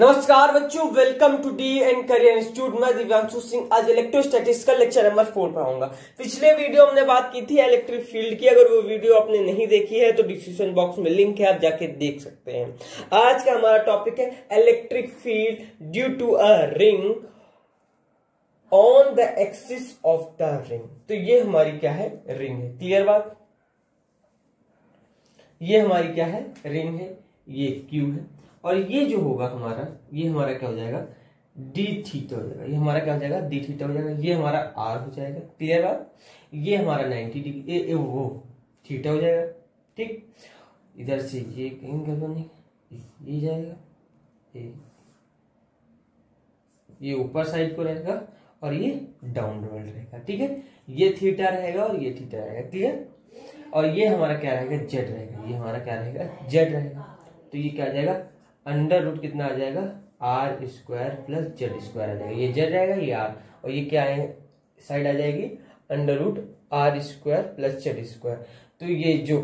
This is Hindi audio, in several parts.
नमस्कार बच्चों, welcome to D and career institute. मैं दिव्यांशु सिंह आज इलेक्ट्रोस्टैटिक्स का लेक्चर नंबर 4 पढ़ाऊंगा। पिछले वीडियो हमने बात की थी इलेक्ट्रिक फील्ड की। अगर वो वीडियो आपने नहीं देखी है तो डिस्क्रिप्शन बॉक्स में लिंक है, आप जाके देख सकते हैं। आज का हमारा टॉपिक है electric field due to a ring on the axis of the ring. तो ये हमारी क्या है, रिंग है। क्लियर बात? ये हमारी क्या है, रिंग है, ये क्यू है, और ये जो होगा हमारा, ये हमारा क्या हो जाएगा, डी थीटा हो जाएगा। ये हमारा क्या हो जाएगा, डी थीटा हो जाएगा। ये हमारा आर हो जाएगा। क्लियर बात? ये हमारा 90 डिग्री वो थीटा हो जाएगा। ठीक, इधर से ये एंगल बनेगा, ये जाएगा, ये ऊपर साइड को रहेगा और ये डाउन रहेगा। ठीक है, ये थीटा रहेगा और ये थीटा रहेगा। क्लियर? और ये हमारा क्या रहेगा, जेड रहेगा। ये हमारा क्या रहेगा, जेड रहेगा। तो ये क्या आ जाएगा, अंडर रूट कितना आ जाएगा, R square plus Z square आ जाएगा। ये जेड रहेगा, ये आर, और ये क्या है, साइड आ जाएगी under root R square plus Z square. तो ये जो,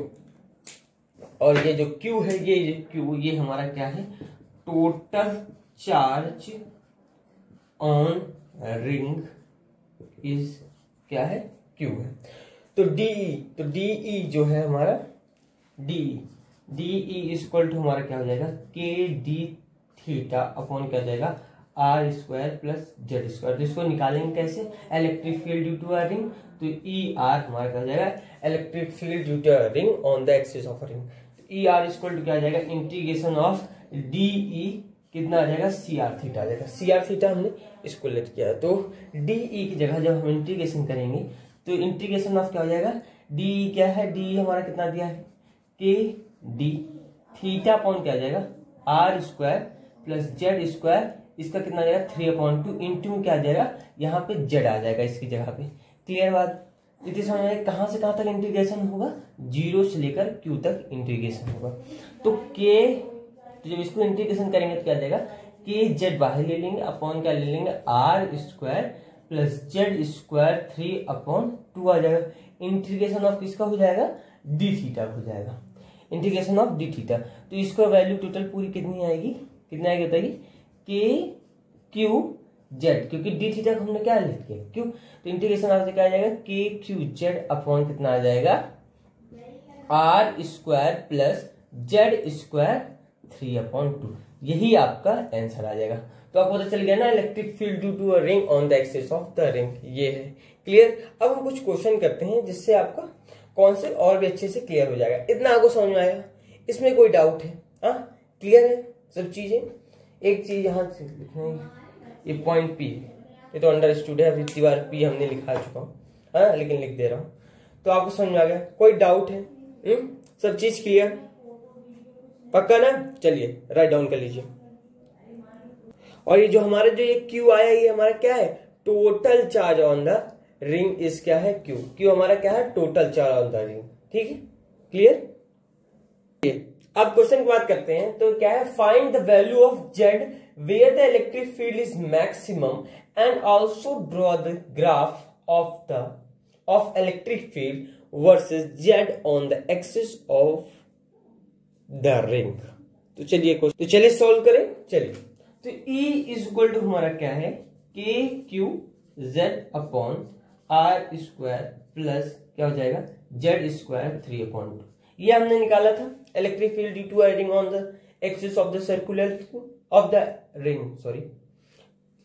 और ये जो क्यू है, ये क्यू, ये हमारा क्या है, total charge on ring is क्या है, क्यू है। तो डीई जो है हमारा, डीई इक्वल टू हमारा क्या हो जाएगा, के डी थीटा अपॉन क्या हो जाएगा, R square plus Z square. तो इसको निकालेंगे कैसे, electric field due to a ring. तो ई आर हमारा क्या हो जाएगा, electric field due to a ring on the axis of a ring. E R equal to क्या आ जाएगा, इंटीग्रेशन ऑफ डीई कितना आ जाएगा, सी आर थीटा आ जाएगा। सी आर थीटा हमने इसको लेट किया है। तो डीई की जगह जब हम इंटीग्रेशन करेंगे तो इंटीग्रेशन ऑफ क्या हो जाएगा, डी क्या है, डी हमारा कितना दिया है, के डी थीटा अपॉन क्या आ जाएगा, R square plus Z square. इसका कितना आ जाएगा, 3/2 इंटू क्या आ जाएगा, यहाँ पे जेड आ जाएगा इसकी जगह पे। क्लियर बात? इतनी समझ में कहां से कहां तक इंटीग्रेशन होगा, 0 से लेकर क्यू तक इंटीग्रेशन होगा। तो के, तो जब इसको इंटीग्रेशन करेंगे तो क्या आ जाएगा, के जेड बाहर ले लेंगे, अपॉन क्या ले लेंगे, R square plus Z square 3/2 आ जाएगा। इंटीग्रेशन ऑफ किसका हो जाएगा, डी थीटा हो जाएगा, इंटीग्रेशन ऑफ डी थीटा। तो इसका वैल्यू टोटल पूरी कितनी आएगी, कितनी आएगी बताइए, के क्यू जेड, क्योंकि डी थीटा को हमने क्या लिख दिया, क्यू। तो इंटीग्रेशन ऑफ क्या आ जाएगा, के क्यू जेड अपॉन कितना आ जाएगा, R square plus Z square 3/2। यही आपका आंसर आ जाएगा। तो आपको पता चल गया ना, electric field due to a ring on the axis of the ring, ये है। क्लियर? अब हम कुछ क्वेश्चन करते हैं जिससे आपका कॉन्सेप्ट और भी अच्छे से क्लियर हो जाएगा। इतना आपको समझ में आया? इसमें कोई डाउट है? हाँ, क्लियर है सब चीजें। एक चीज यहाँ से लिखना है, ये पॉइंट पी है, ये तो अंडरस्टूड है, इतनी बार पी हमने लिखा चुका हूँ, हाँ, लेकिन लिख दे रहा हूँ। तो आपको समझ में आ गया? कोई डाउट है? सब चीज क्लियर, पक्का ना? चलिए राइट डाउन कर लीजिए। और ये जो हमारा जो ये क्यू आया, ये हमारा क्या है, total charge on the ring is क्या है, क्यू। क्यू हमारा क्या है, total charge on the ring. ठीक है, क्लियर? अब क्वेश्चन की बात करते हैं। तो क्या है, find the value of Z where the electric field is maximum and also draw the graph of electric field versus Z on the axis of the ring. तो चलिए सॉल्व करें। चलिए, तो E इज इक्वल टू हमारा क्या है, K Q Z upon R square plus क्या हो जाएगा, जेड स्क्वायर 3/2। ये हमने निकाला था, electric field due to a ring on the axis of the circular of the ring, sorry,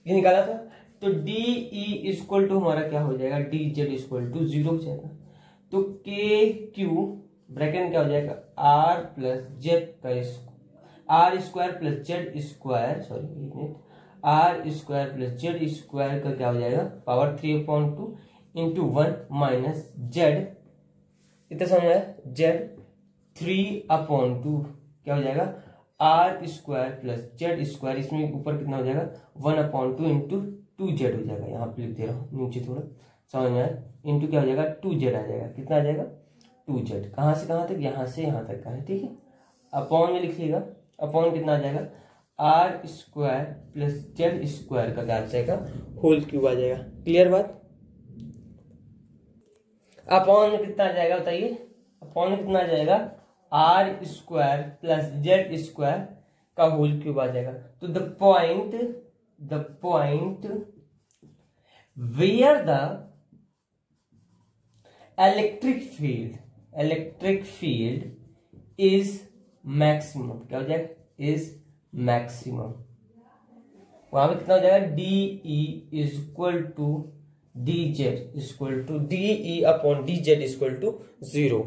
ये निकाला था। तो D E is equal to हमारा क्या हो जाएगा, डी जेड इक्वल टू 0 हो जाएगा। तो के क्यू ब्रैकेट क्या हो जाएगा, आर प्लस जेड का R square plus Z square, sorry, R square plus Z square का क्या हो जाएगा, पावर 3/2 इंटू 1 माइनस जेड, इतना समझ आया, जेड 3/2 क्या हो जाएगा, R square plus Z square, इसमें ऊपर कितना हो जाएगा, 1/2 इंटू 2z हो जाएगा। यहाँ पे लिख दे रहा हूँ नीचे, थोड़ा समझ में आया, इंटू क्या हो जाएगा, 2z आ जाएगा। कितना आ जाएगा, 2z। कहाँ से कहाँ तक, यहाँ से यहाँ तक का है। ठीक है, अपॉन में लिखिएगा, अपॉन कितना आ जाएगा, R square plus Z square का क्या आ जाएगा, होल क्यूब आ जाएगा। क्लियर बात? अपॉन में कितना आ जाएगा बताइए, अपॉन में कितना आ जाएगा, R square plus Z square का होल क्यूब आ जाएगा। तो the point where the electric field is maximum, क्या हो जाएगा, इज मैक्सिमम। वहां पे कितना हो जाएगा, DE is equal to DZ equal to DE upon DZ equal to 0।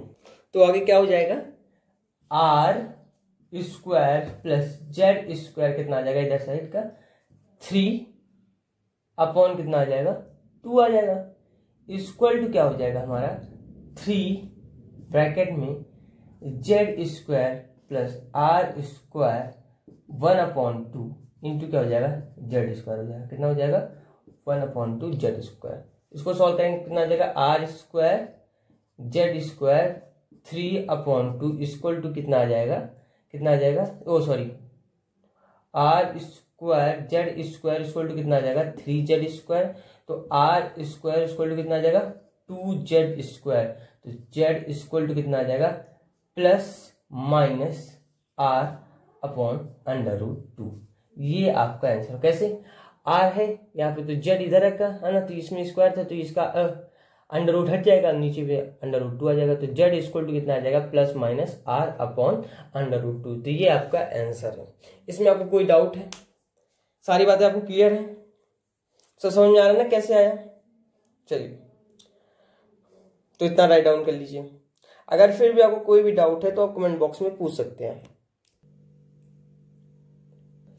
तो आगे क्या हो जाएगा, R square plus Z square कितना आ जाएगा इधर साइड का 3 अपॉन कितना आ जाएगा 2 आ जाएगा, इक्वल टू क्या हो जाएगा हमारा 3 ब्रैकेट में Z square plus R square 1/2 into क्या हो जाएगा Z स्क्वायर हो जाएगा, कितना हो जाएगा 1/2 Z स्क्वायर। इसको सॉल्व करेंगे कितना आ जाएगा, R square Z square 3/2 equal to कितना आ जाएगा, कितना आ जाएगा, oh sorry, R square Z square equal to कितना आ जाएगा 3Z स्क्वायर। तो R स्क्वायर इक्वल टू कितना आ जाएगा 2Z स्क्वायर। तो Z इक्वल टू कितना आ जाएगा प्लस माइनस R अपॉन √2। ये आपका आंसर। कैसे, R है यहाँ पे तो Z इधर रखा है ना, तो इसमें स्क्वायर था तो इसका अंडर हट जाएगा, नीचे पे √2 आ जाएगा। तो Z इक्वल टू कितना आ जाएगा प्लस माइनस R अपॉन √2। तो ये आपका आंसर है। इसमें आपको कोई डाउट है, सारी बातें आपको क्लियर है, सब समझ में आ रहा है ना कैसे आया। चलिए तो इतना राइट डाउन कर लीजिए। अगर फिर भी आपको कोई भी डाउट है तो आप कमेंट बॉक्स में पूछ सकते हैं।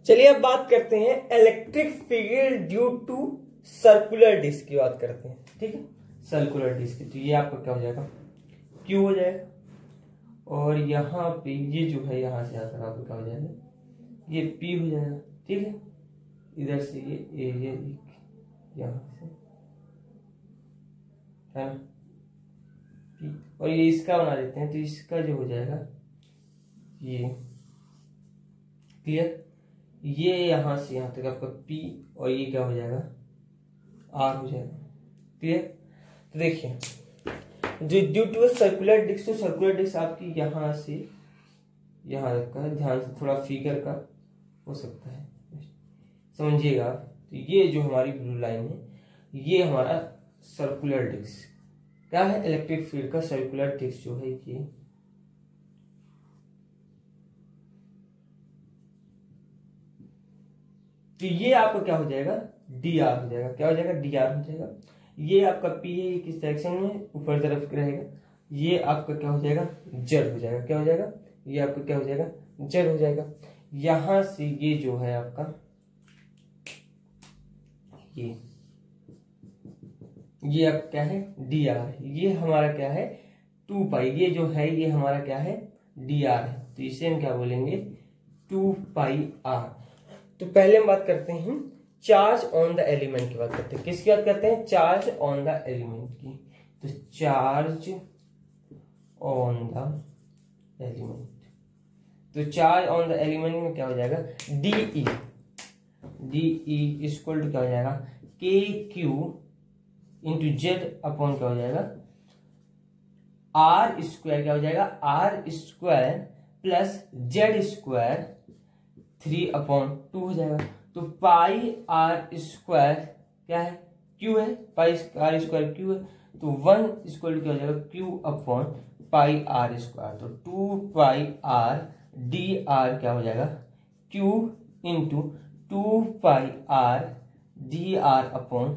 चलिए अब बात करते हैं electric field due to circular disc की बात करते हैं। ठीक है, सर्कुलर डिस्क, तो ये आपका क्या हो जाएगा Q हो जाएगा, और यहाँ पे ये जो है यहाँ से यहाँ तक आपका क्या हो जाएगा, ये P हो जाएगा। ठीक है, इधर से ये एरिया यहाँ से है ना P, और ये इसका बना देते हैं, तो इसका जो हो जाएगा ये क्लियर, ये यहां से यहां तक आपका P और ये क्या हो जाएगा R हो जाएगा। क्लियर, तो देखिए जो ड्यू टू सर्कुलर डिस्क, तो सर्कुलर डिस्क आपकी यहां से यहां तक का, ध्यान से थोड़ा फिगर का हो सकता है समझिएगा आप। तो ये जो हमारी ब्लू लाइन है ये हमारा सर्कुलर डिस्क क्या है, इलेक्ट्रिक फील्ड का सर्कुलर डिस्क जो है ये तो ये आपका क्या हो जाएगा DR हो जाएगा। क्या हो जाएगा DR हो जाएगा। ये आपका P है, ये किस डायरेक्शन में ऊपर तरफ रहेगा, ये आपका क्या हो जाएगा Z हो जाएगा। क्या हो जाएगा, ये आपका क्या हो जाएगा Z हो जाएगा। यहां से ये जो है आपका ये अब क्या है DR, ये हमारा क्या है 2 पाई, ये जो है ये हमारा क्या है DR है, तो इसे हम क्या बोलेंगे 2 पाई R। तो पहले हम बात करते हैं चार्ज ऑन द एलिमेंट की बात करते हैं। किसकी बात करते हैं, चार्ज ऑन द एलिमेंट की। तो चार्ज ऑन द एलिमेंट, तो चार्ज ऑन द एलिमेंट में क्या हो जाएगा DE इक्वल टू क्या हो जाएगा KQ इंटू Z अपॉन क्या हो जाएगा R स्क्वायर, क्या हो जाएगा R square plus Z square 3/2 हो जाएगा। तो पाई R स्क्वायर क्या है Q है, पाई R स्क्वायर Q है, तो 1 इक्वल क्या हो जाएगा Q upon pi R square. तो 2 पाई R DR क्या हो जाएगा Q इंटू 2 पाई R DR upon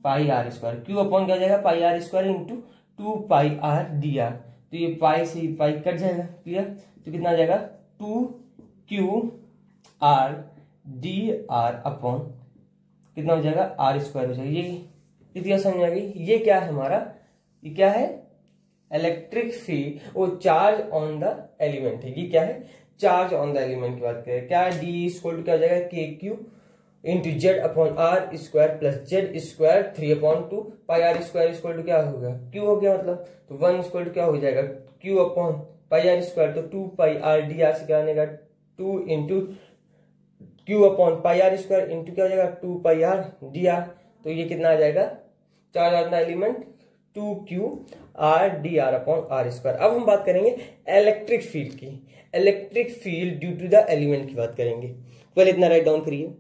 pi R square. Q upon क्या हो जाएगा पाई R स्क्वायर इंटू 2 पाई R DR। तो ये पाई से पाई कट जाएगा। क्लियर, तो कितना आ जाएगा 2Q R DR अपॉन कितना हो जाएगा R स्क्वायर हो जाएगा। ये कितना समझ आ गई। ये क्या है हमारा, ये क्या है इलेक्ट्रिक फील्ड, वो चार्ज ऑन द एलिमेंट है। ये क्या है चार्ज ऑन द एलिमेंट की बात करें, क्या है डी इक्वल टू क्या हो जाएगा KQ into Z upon R square plus Z square 3/2 pi R square equal to क्या होगा Q हो गया, मतलब तो 1 इक्वल टू क्या हो जाएगा Q upon pi R square. तो 2 पाई R DR से क्या बनेगा 2 into Q upon pi R square into क्या हो जाएगा 2 पाई R DR। तो ये कितना आ जाएगा charge on the element 2q/dr/r²। अब हम बात करेंगे इलेक्ट्रिक फील्ड की। Electric field due to the element की बात करेंगे। पहले इतना राइट डाउन करिए।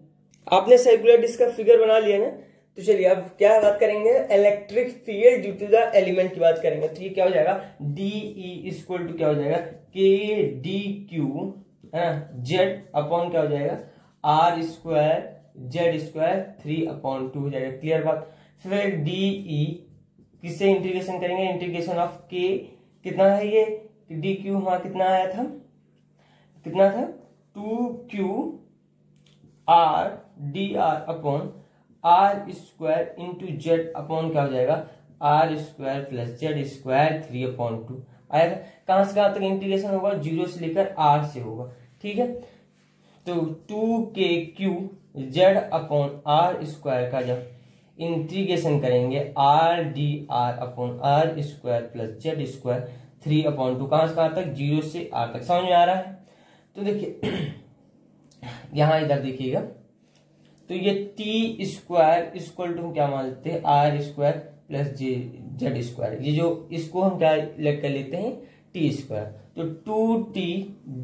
आपने सर्कुलर डिस्क का फिगर बना लिया ना, तो चलिए अब क्या बात करेंगे, electric field due to the element की बात करेंगे। तो ये क्या हो जाएगा, DE इक्वल टू क्या हो जाएगा, KdQ है ना, जेड अपॉन क्या हो जाएगा, R²Z² 3/2 हो जाएगा। क्लियर बात। फिर DE किससे इंटीग्रेशन करेंगे, इंटीग्रेशन ऑफ K कितना है, ये DQ हमारा कितना आया था, कितना था 2q/dr/r² इंटू जेड अपॉन क्या हो जाएगा, R² + Z² 3/2 आएगा। कहां से कहां तक इंटीग्रेशन होगा, 0 से लेकर R से होगा। ठीक है, तो 2kq/z/r² का जब इंटीग्रेशन करेंगे R/dr/r² + Z² 3/2 कहां से कहां तक, 0 से R तक। समझ में आ रहा है। तो देखिए यहां इधर देखिएगा, तो ये t² इक्वल टू क्या मान लेते हैं, R² + Z²। ये जो इसको हम क्या कर लेते हैं, t²। तो 2t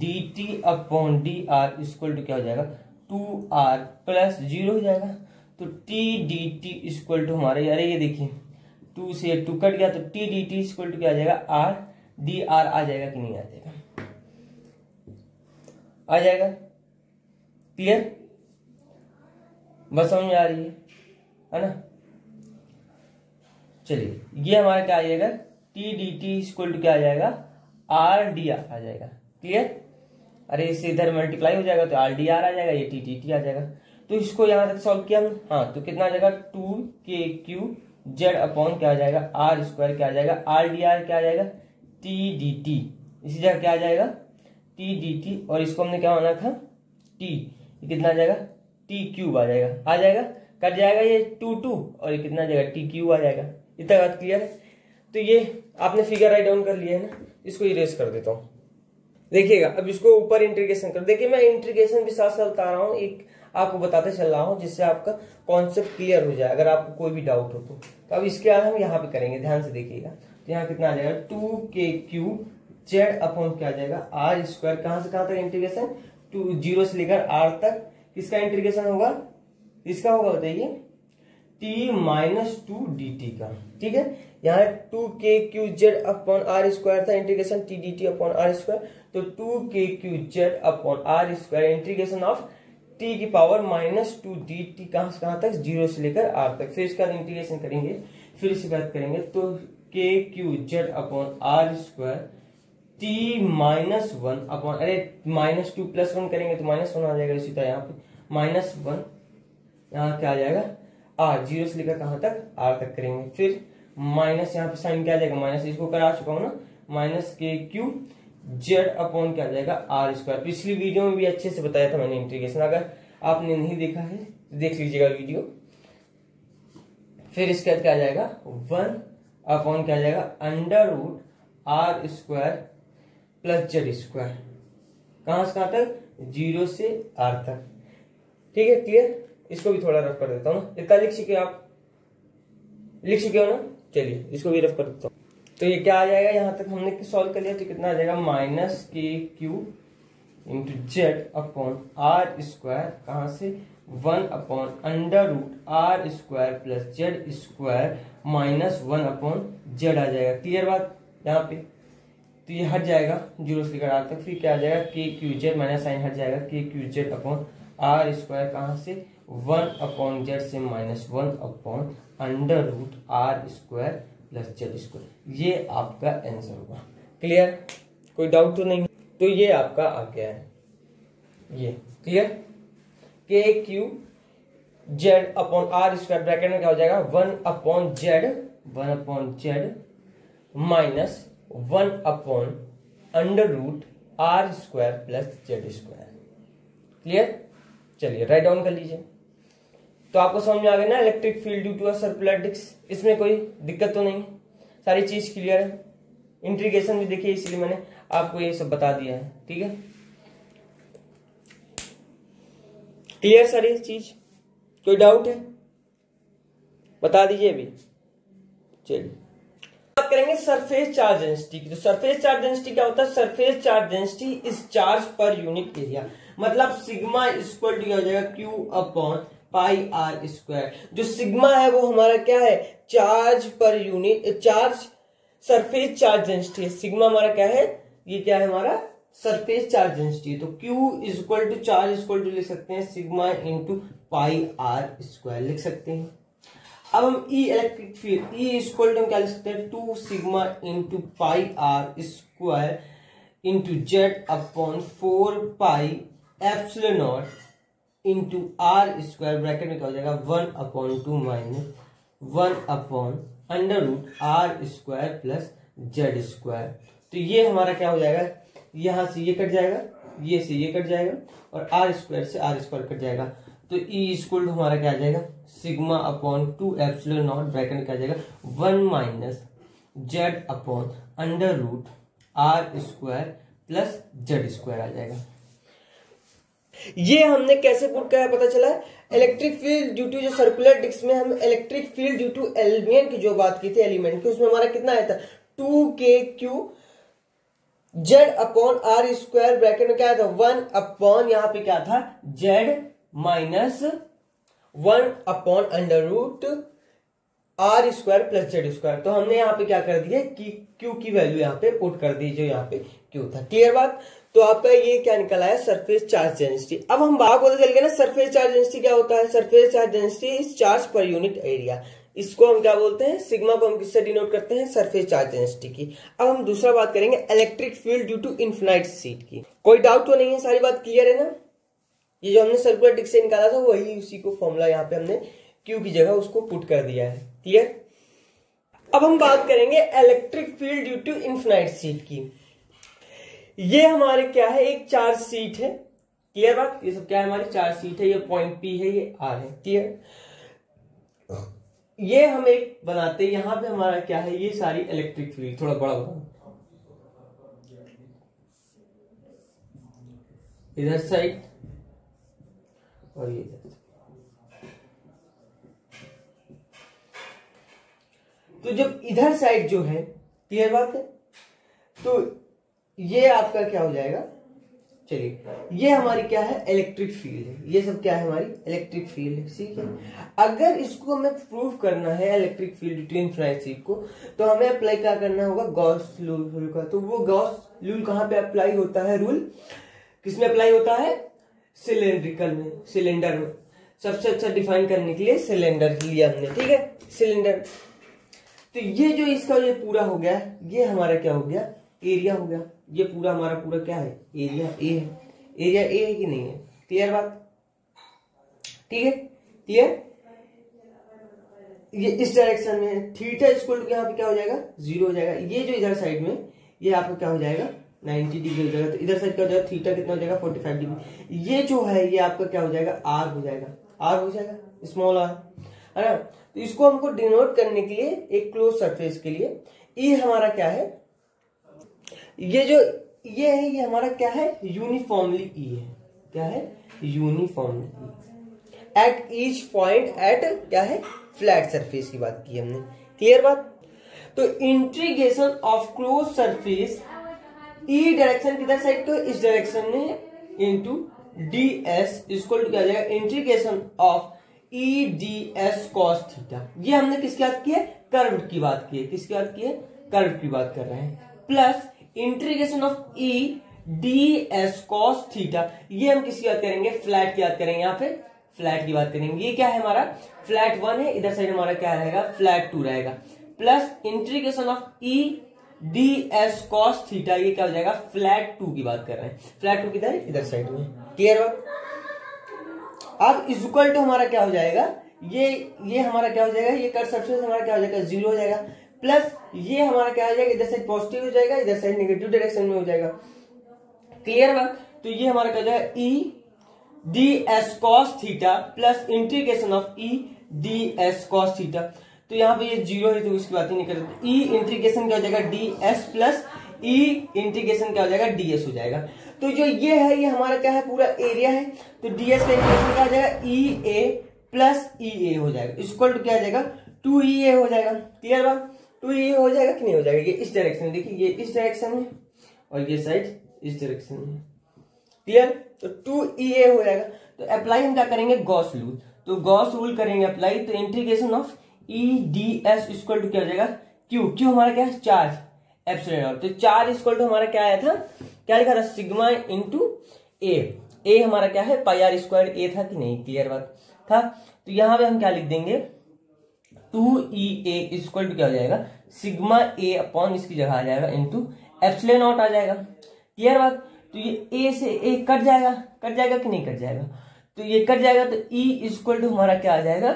dt/dr इक्वल टू क्या हो जाएगा, 2r + 0 हो जाएगा। तो t dt इक्वल टू हमारे, अरे ये देखिए 2 से 2 कट गया, तो t dt इक्वल टू क्या आ जाएगा, r dr आ जाएगा कि नहीं आ जाएगा, आ जाएगा। क्लियर, बस समझ में आ रही है ना। चलिए ये हमारा क्या आ जाएगा, t dt इक्वल टू क्या आ जाएगा, r dr आ जाएगा। क्लियर, अरे इससे इधर मल्टीप्लाई हो जाएगा तो r dr आ जाएगा, ये t dt आ जाएगा। तो इसको यहां तक सॉल्व किया हमने, हाँ तो कितना आ जाएगा, 2kq/z अपॉन क्या आ जाएगा, R² क्या आ जाएगा, r dr क्या आ जाएगा, t dt। इसी जगह क्या आ जाएगा, t dt, और इसको हमने क्या माना था, t, ये कितना आ जाएगा, t³ आ जाएगा, आ जाएगा, कट जाएगा ये 2 और ये कितना आ जाएगा, t³ आ जाएगा। इतना बात क्लियर है। तो ये आपने फिगर राइट डाउन कर लिया है ना, इसको इरेज कर देता हूँ। देखिएगा अब इसको ऊपर इंटीग्रेशन कर, देखिए मैं इंटीग्रेशन भी साथ साथ बता रहा हूँ, एक आपको बताते चल रहा हूँ जिससे आपका कॉन्सेप्ट क्लियर हो जाए, अगर आपको कोई भी डाउट हो तो। अब इसके बाद हम यहाँ पे करेंगे, ध्यान से देखिएगा। तो यहाँ कितना आ जाएगा, 2kq/z अपॉन क्या आ जाएगा, R²। कहां से कहां तक इंटीग्रेशन, 0 से लेकर R तक। किसका इंटीग्रेशन होगा, इसका होगा बताइए, t-2 dt का। ठीक है, यहाँ 2kq/z अपॉन R² था integration t dt upon R², तो 2kq/z upon R² integration of t⁻² -2 dt कहां से कहां तक, 0 से लेकर R तक। फिर इसका इंटीग्रेशन करेंगे, फिर इसकी बात करेंगे, तो kq/z upon R² t-1 upon, अरे -2 + 1 करेंगे तो -1 आ जाएगा। इसी तरह यहाँ पे -1, यहाँ क्या आ जाएगा, R, 0 से लेकर कहां तक, R तक करेंगे। फिर माइनस यहाँ पे साइन क्या आ जाएगा, माइनस, इसको करा चुका हूं ना, -kq/z अपॉन क्या आ जाएगा, R²। पिछली वीडियो में भी अच्छे से बताया था मैंने इंटीग्रेशन, अगर आपने नहीं देखा है तो देख लीजिएगा वीडियो। फिर इसके बाद क्या आ जाएगा, 1 अपॉन क्या आ जाएगा, √R² + Z²। कहां से कहां तक, 0 से R तक। ठीक है, क्लियर। इसको भी थोड़ा रफ कर देता हूँ ना, इतना लिख चुके आप, लिख चुके हो ना। चलिए इसको भी रफ कर देता हूँ। तो ये क्या आ जाएगा, यहां तक हमने सॉल्व कर लिया, तो कितना आ जाएगा, -kq/z अपॉन R²। कहां से, 1 upon √R² + Z² -1 upon Z आ जाएगा। क्लियर बात यहाँ पे। तो ये हट जाएगा 0 से लेकर R तक। फिर क्या आ जाएगा, kq/z, माइनस साइन हट जाएगा, kq/z अपॉन R²। कहां से, 1 अपॉन Z से -1 अपॉन √R² + Z²। ये आपका आंसर होगा। क्लियर, कोई डाउट तो नहीं। तो ये आपका आ गया है, ये clear. kq/z upon R² bracket में क्या हो जाएगा, 1 upon Z minus 1 upon √R² + Z²। Clear, चलिए राइट डाउन कर लीजिए। तो आपको समझ में आ गया ना, electric field due to a circular disc. इसमें कोई दिक्कत तो नहीं, सारी चीज क्लियर है। इंटीग्रेशन भी देखिए, इसलिए मैंने आपको ये सब बता दिया है। ठीक है, क्लियर सारी चीज। कोई डाउट है बता दीजिए अभी। चलिए बात करेंगे सरफेस चार्ज डेंसिटी की। तो सरफेस चार्ज डेंसिटी क्या होता है? Surface charge density is charge per unit area, मतलब सिग्मा इक्वल टू हो जाएगा Q upon pi R square. जो सिग्मा है वो हमारा क्या है? Charge per unit, charge surface charge density है। सिग्मा हमारा क्या है? ये क्या है हमारा? Surface charge density. तो Q equal to charge equal to लिख सकते हैं sigma into pi R square लिख सकते हैं। अब हम E electric field, E equal to हम क्या लिख सकते हैं? 2 sigma into pi R square into Z upon 4 pi epsilon naught into R square, bracket में क्या हो जाएगा? 1/2 minus 1/√ R square plus Z square. तो ये हमारा क्या हो जाएगा? यहां से ये कट जाएगा, ये से ये कट जाएगा और आर स्क्वायर से आर स्क्वायर कट जाएगा। तो E इक्वल टू हमारा क्या आ जाएगा? Sigma upon 2 epsilon naught, bracket में क्या आ जाएगा? 1 minus z upon √ r square plus Z square आ जाएगा। ये हमने कैसे पुट किया पता चला है? इलेक्ट्रिक फील्ड ड्यू टू, जो सर्कुलर डिस्क में हम electric field due to element की जो बात की थी, एलिमेंट की, उसमें हमारा कितना आया था? 2kq Z upon R square, bracket में क्या आया था? 1 अपॉन, यहां पे क्या था? Z minus 1/√ R square plus Z square. तो हमने यहाँ पे क्या कर दिया कि क्यू की वैल्यू यहाँ पे पुट कर दी, जो यहाँ पे क्यू था। क्लियर बात? तो आपका ये क्या निकल आया? Surface charge density. अब हम बात पता चल गया ना सरफेस चार्ज डेंसिटी क्या होता है? Surface charge density is charge per unit area. इसको हम क्या बोलते हैं? सिग्मा को हम किससे डिनोट करते हैं? सरफेस चार्ज डेंसिटी की। अब हम दूसरा बात करेंगे electric field due to infinite sheet की। कोई डाउट तो नहीं है? सारी बात क्लियर है ना? ये जो हमने सर्कुलर डिस्क से निकाला था वही, उसी को फॉर्मूला यहाँ पे हमने क्यू की जगह उसको पुट कर दिया है। क्लियर? अब हम बात करेंगे electric field due to infinite sheet की। ये हमारे क्या है? एक चार्ज शीट है। क्लियर बात? ये सब क्या है? हमारी चार्ज शीट है। ये पॉइंट P है, ये R है। क्लियर? ये हम एक बनाते हैं, यहां पे हमारा क्या है? ये सारी इलेक्ट्रिक फील्ड, थोड़ा बड़ा बना, इधर साइड और ये इधर। तो जब इधर साइड जो है, क्लियर बात है, तो ये आपका क्या हो जाएगा? चलिए, ये हमारी क्या है? इलेक्ट्रिक फील्ड है। ये सब क्या है? हमारी इलेक्ट्रिक फील्ड है। ठीक है? अगर इसको हमें प्रूव करना है electric field to infinite sheet को, तो हमें अप्लाई क्या करना होगा? गॉस रूल का। तो वो गॉस रूल कहां पे अप्लाई होता है? रूल किसमें अप्लाई होता है? सिलेंड्रिकल में, सिलेंडर में। सबसे अच्छा डिफाइन करने के लिए सिलेंडर लिया हमने। ठीक है? सिलेंडर। तो ये जो इसका ये पूरा हो गया, ये हमारा क्या हो गया? एरिया हो गया। ये पूरा हमारा पूरा क्या है? एरिया ए है। एरिया ए है कि नहीं है? क्लियर बात? ठीक है? क्लियर? ये इस डायरेक्शन में थीटा इक्वल टू यहाँ पे क्या हो जाएगा? 0 हो जाएगा। ये जो इधर साइड में, ये आपका क्या हो जाएगा? 90 डिग्री हो जाएगा। तो इधर साइड क्या हो जाएगा? थीटा कितना हो जाएगा? 45 डिग्री। ये जो है ये आपका क्या हो जाएगा? आर हो जाएगा। आर हो जाएगा, स्मॉल आर, है ना? तो इसको हमको डिनोट करने के लिए एक क्लोज सरफेस के लिए ये हमारा क्या है? ये जो ये है, ये हमारा क्या है? यूनिफॉर्मली ई है। क्या है? Uniformly at each point at क्या है? फ्लैट सरफेस की बात की हमने। क्लियर बात? तो integration of close surface E direction किधर साइड को? इस डायरेक्शन में, into D S equal to क्या आ जाएगा? Integration of E D S cos theta. ये हमने किसकी बात की है? कर्व की बात की है। किसकी बात की है? कर्व की बात कर रहे हैं। Plus integration of E D S cos theta. ये हम किसकी बात करेंगे? फ्लैट की बात करेंगे। यहाँ पे फ्लैट की बात करेंगे। ये क्या है हमारा? फ्लैट 1 है। इधर साइड हमारा क्या रहेगा? फ्लैट 2 रहेगा। Plus integration of E D S cos theta, ये क्या हो जाएगा? फ्लैट 2 की बात कर रहे हैं। फ्लैट 2 किधर? इधर साइड में। क्लियर बात? अब इक्वल टू हमारा क्या हो जाएगा? ये हमारा क्या हो जाएगा? ये कर्व सरफेस हमारा क्या हो जाएगा? 0 हो जाएगा। प्लस ये हमारा क्या हो जाएगा? इधर साइड पॉजिटिव हो जाएगा, इधर साइड नेगेटिव डायरेक्शन में हो जाएगा। क्लियर बात? तो ये हमारा क्या हो जाएगा? ई D S cos theta plus integration of E D S cos theta. तो यहाँ पे ये 0 है तो उसकी बात ही नहीं करते। ई इंटीग्रेशन क्या हो जाएगा? डी एस प्लस ई इंटीग्रेशन क्या हो जाएगा? डी एस हो जाएगा। तो जो ये है, ये हमारा क्या है? पूरा एरिया है। तो डी एस का इंटीग्रेशन क्या हो जाएगा? ई ए प्लस ई ए हो जाएगा। इक्वल टू क्या आ जाएगा? 2EA हो जाएगा। क्लियर बात? 2EA हो जाएगा कि नहीं हो जाएगा, ये इस डायरेक्शन में, देखिए ये इस डायरेक्शन में और ये साइड इस डायरेक्शन में, क्लियर। तो 2EA हो जाएगा। तो अप्लाई हम क्या करेंगे, गॉस रूल, तो गॉस रूल करेंगे अप्लाई, तो integration of EDS equal to क्या हो जाएगा, क्यू, क्यू हमारा क्या है, चार्ज, एप्सिलॉन नॉट, तो चार्ज इक्वल टू हमारा क्या आया था, क्या लिखा था, सिग्मा इंटू ए हमारा क्या है, पाई आर स्क्वायर ए था कि नहीं, क्लियर बात था। तो यहां पे हम क्या लिख देंगे, 2EA इक्वल टू क्या हो जाएगा, सिग्मा ए अपॉन इसकी जगह आ जाएगा इंटू एप्सिलॉन नॉट आ जाएगा, क्लियर बात। तो ये ए से ए कट जाएगा कि नहीं कट जाएगा, तो ये कट जाएगा, तो E इक्वल टू हमारा क्या आ जाएगा,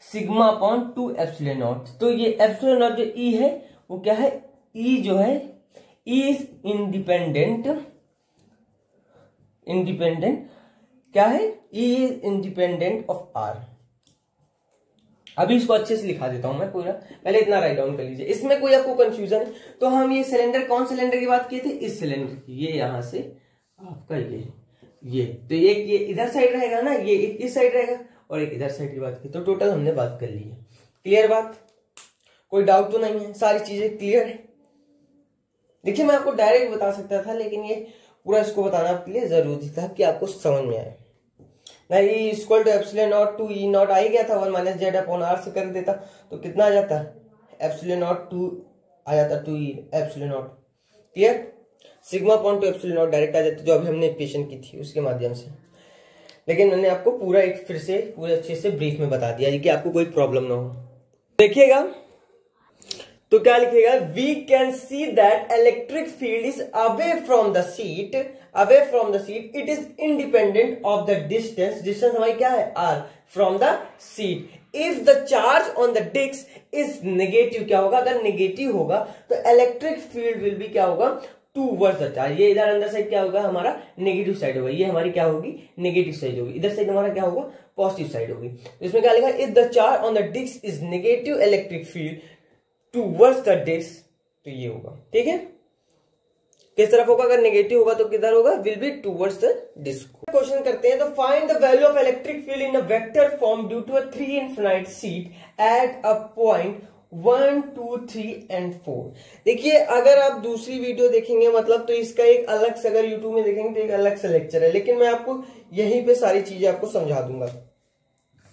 सिग्मा अपॉन 2 एप्सिलॉन नॉट। तो ये एप्सिलॉन नॉट जो E है वो क्या है, E जो है E इज इंडिपेंडेंट क्या है, E is independent of R। अभी इसको अच्छे से लिखा देता हूं मैं पूरा, पहले इतना राइट डाउन कर लीजिए, इसमें कोई आपको कंफ्यूजन है तो हम ये सिलेंडर, कौन सिलेंडर की बात किए थे, इस सिलेंडर की, ये यहां से आपका ये तो ये इधर साइड रहेगा ना, ये इस साइड रहेगा और एक इधर साइड की बात की, तो टोटल हमने बात कर ली है, क्लियर बात, कोई डाउट तो नहीं है, सारी चीजें क्लियर है। देखिए मैं आपको डायरेक्ट बता सकता था, लेकिन ये पूरा इसको बताना आपके लिए जरूरी था कि आपको समझ में आए ना। E equal to epsilon naught 2E naught आ ही गया था, 1 माइनस जेड अपॉन आर से कर देता तो कितना आ जाता, एप्सिलॉन नॉट 2 आ जाता, 2E epsilon naught, clear, sigma upon 2 epsilon naught direct आ जाता, जो अभी हमने इक्वेशन की थी उसके माध्यम से। लेकिन मैंने आपको पूरा एक फिर से पूरे अच्छे से ब्रीफ में बता दिया कि आपको कोई प्रॉब्लम ना हो। देखिएगा तो क्या लिखेगा, we can see that electric field is away from the sheet, it is independent of the distance हमारी क्या है, R from the sheet. If the charge on the disc is negative, क्या होगा, अगर नेगेटिव होगा तो इलेक्ट्रिक फील्ड विल भी क्या होगा, टूवर्ड्स द चार्ज, ये इधर अंदर साइड क्या होगा, हमारा नेगेटिव साइड होगा, ये हमारी क्या होगी, नेगेटिव साइड होगी, इधर साइड हमारा क्या होगा, पॉजिटिव साइड होगी। तो इसमें क्या लिखा, if the charge on the disc is negative electric field towards the disc, तो ये होगा, ठीक है, किस तरफ होगा, अगर नेगेटिव होगा तो किधर होगा, will be towards the disc. Question करते हैं, तो find the value of electric field in a vector form due to a 3 infinite sheet at a point 1, 2, 3 and 4। देखिए अगर आप दूसरी वीडियो देखेंगे मतलब तो इसका एक अलग से, अगर यूट्यूब में देखेंगे तो एक अलग से लेक्चर है, लेकिन मैं आपको यहीं पे सारी चीजें आपको समझा दूंगा।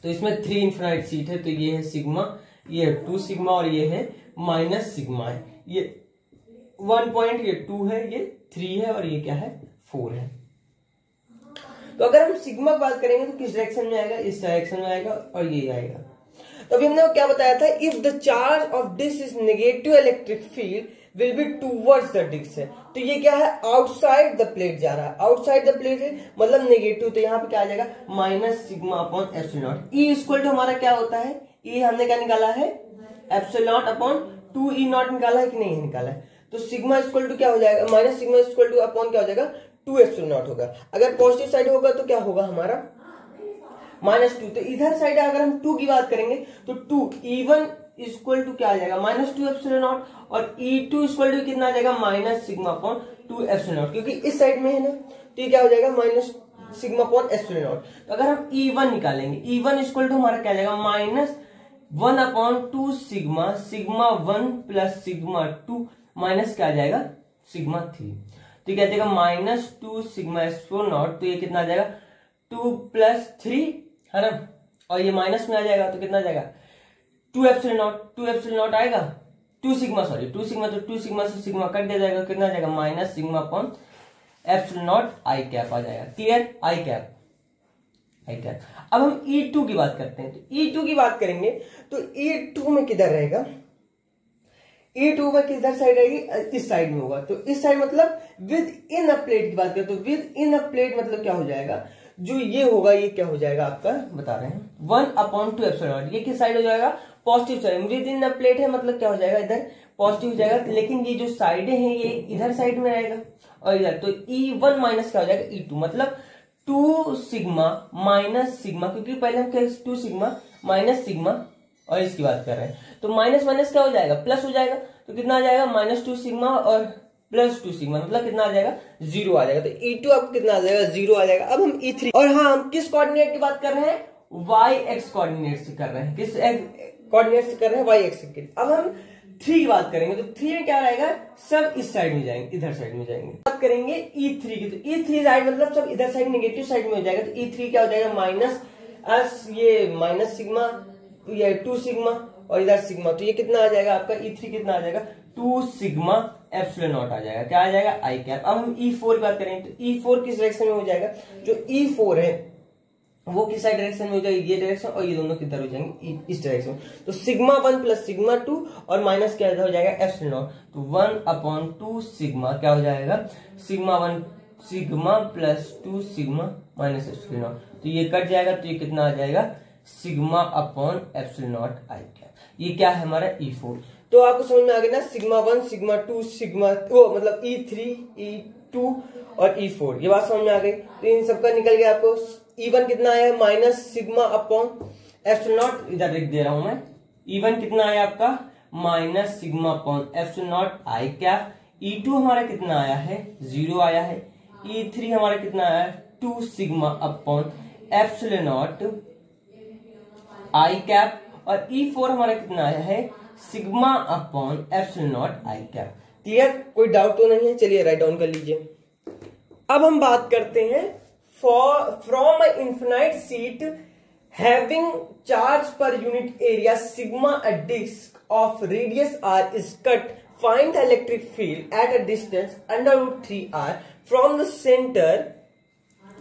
तो इसमें 3 इनफिनाइट सीट है, तो ये है सिग्मा, ये है 2 सिग्मा और ये है माइनस सिग्मा है, ये 1 पॉइंट, ये 2 है, ये 3 है और ये क्या है, 4 है। तो अगर हम सिग्मा की बात करेंगे तो किस डायरेक्शन में आएगा, इस डायरेक्शन में आएगा और ये आएगा। तो अभी हमने क्या बताया था, if the charge of disc is negative electric field will be towards the disc है, तो ये क्या है, आउटसाइड द प्लेट जा रहा है, आउटसाइड द प्लेट है मतलब नेगेटिव, तो यहाँ पे क्या आ जाएगा, minus sigma upon epsilon naught. E equal to हमारा क्या होता है, ई हमने क्या निकाला है, epsilon not upon 2E not निकाला है कि नहीं निकाला है, तो सिग्मा इक्वल टू क्या हो जाएगा, minus sigma equal two upon क्या हो जाएगा, 2 एप्सिलॉन नॉट होगा। अगर पॉजिटिव साइड होगा तो क्या होगा हमारा, -2, तो इधर साइड अगर हम 2 की बात करेंगे तो 2 E1 इक्वल टू क्या आ जाएगा, -2 एप्सिलॉन नॉट, और E2 इक्वल टू कितना आ जाएगा, minus sigma upon 2 epsilon not, क्योंकि इस साइड में है ना, तो ये क्या हो जाएगा, minus sigma upon epsilon naught. तो अगर हम E1 निकालेंगे, E1 इक्वल टू हमारा क्या आ जाएगा, -1 upon 2 sigma 1 plus sigma 2 minus क्या आ जाएगा, सिग्मा 3, तो क्या आ जाएगा, -2 सिग्मा एप्सिलॉन नॉट, तो ये कितना आ जाएगा, 2 प्लस 3 है ना, और ये माइनस में आ जाएगा तो कितना आ जाएगा, 2 एप्सिलॉन नॉट आएगा, 2 सिग्मा तो 2 सिग्मा से सिग्मा कट दिया जाएगा, कितना आ जाएगा, minus sigma upon epsilon naught i cap आ जाएगा, क्लियर, आई कैप। अब हम E2 की बात करते हैं, तो E2 की बात करेंगे तो E2 में किधर रहेगा, E2 में किधर साइड रहेगी, इस साइड में होगा, तो इस साइड मतलब विद इन अ प्लेट की बात करें तो विद इन अ प्लेट मतलब क्या हो जाएगा, जो ये होगा ये क्या हो जाएगा आपका, बता रहे हैं 1/2 एप्सिलॉन नॉट, ये किस साइड हो जाएगा, positive side, with in a plate है मतलब क्या हो जाएगा, इधर पॉजिटिव हो जाएगा, लेकिन ये जो साइडें हैं ये इधर साइड में रहेगा और इधर, तो E1 माइनस क्या हो जाएगा, E2 मतलब 2 सिग्मा माइनस सिग्मा, क्योंकि पहले हम क्या 2 सिग्मा माइनस सिग्मा और इसकी बात कर रहे हैं, तो माइनस माइनस क्या हो जाएगा, प्लस हो जाएगा, तो कितना आ जाएगा, -2 सिग्मा और +2 सिग्मा मतलब कितना आ जाएगा, 0 आ जाएगा, तो E2 आपको कितना आ जाएगा, 0 आ जाएगा। अब हम E3, और हाँ हम किस कोऑर्डिनेट की बात कर रहे हैं, y x कोऑर्डिनेट से कर रहे हैं, किस कोऑर्डिनेट से कर रहे हैं, y x के। अब हम 3 की बात करेंगे तो 3 में क्या रहेगा, सब इस साइड में जाएंगे, इधर साइड में जाएंगे। बात करेंगे E3 की, तो E3 साइड मतलब सब इधर साइड नेगेटिव साइड में हो जाएगा, तो E3 क्या हो जाएगा माइनस ये माइनस सिग्मा, ये 2 सिग्मा और इधर सिग्मा, तो ये कितना आ जाएगा आपका E3 कितना आ जाएगा 2 सिग्मा एप्सिलॉन नॉट आ जाएगा, क्या आ जाएगा आई कैप। अब हम E4 की बात करेंगे तो E4 किस डायरेक्शन में हो जाएगा, जो E4 है वो किस डायरेक्शन में हो जाएगी, ये डायरेक्शन, और ये दोनों किधर हो जाएंगे इस डायरेक्शन। तो सिग्मा 1 प्लस सिग्मा 2 और माइनस क्या हो जाएगा एप्सिलॉन नॉट, तो 1/2 सिग्मा क्या हो जाएगा, sigma 1 sigma plus 2 sigma minus epsilon naught, तो ये कट जाएगा, तो ये कितना आ जाएगा sigma upon epsilon naught i cap. ये क्या है हमारा E4। तो आपको समझ में आ गया ना, सिग्मा 1 सिग्मा 2 सिग्मा मतलब E3 E2 और E4, ये बात समझ में आ गई। तो इन सबका निकल गया आपको E1 कितना आया है minus sigma upon epsilon not, इधर लिख दे रहा हूं मैं, E1 कितना आया आपका minus sigma upon epsilon naught i cap. E2 हमारा कितना आया है 0 आया है। E3 हमारा कितना आया है 2 sigma upon epsilon naught i cap, और E4 हमारा कितना आया है sigma upon epsilon naught i cap. Clear, कोई डाउट तो नहीं है, चलिए राइट डाउन कर लीजिए। अब हम बात करते हैं from a infinite sheet having charge per unit area sigma, a disc of radius r is cut, find the electric field at a distance √3r from the center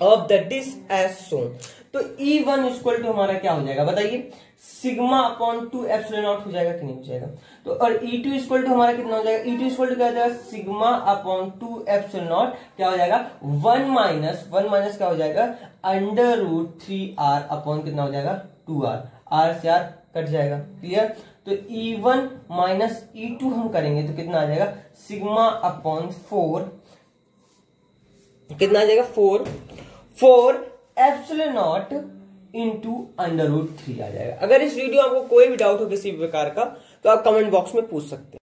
of the disk as shown। तो E1 इक्वल टू हमारा क्या हो जाएगा बताइए, सिग्मा अपॉन 2 एप्सिलॉन नॉट हो जाएगा कि नहीं हो जाएगा। तो और E2 इक्वल टू हमारा कितना हो जाएगा, E2 इक्वल टू क्या हो जाएगा सिग्मा अपॉन 2 एप्सिलॉन नॉट क्या हो जाएगा 1 माइनस क्या हो जाएगा √3r अपॉन कितना हो जाएगा 2r, r से r कट जाएगा। क्लियर, तो E1 माइनस E2 हम करेंगे तो कितना आ जाएगा सिग्मा अपॉन 4, कितना आ जाएगा 4 एप्सिलॉन नॉट इंटू √3 आ जाएगा। अगर इस वीडियो आपको कोई भी डाउट हो किसी भी प्रकार का तो आप कमेंट बॉक्स में पूछ सकते हैं।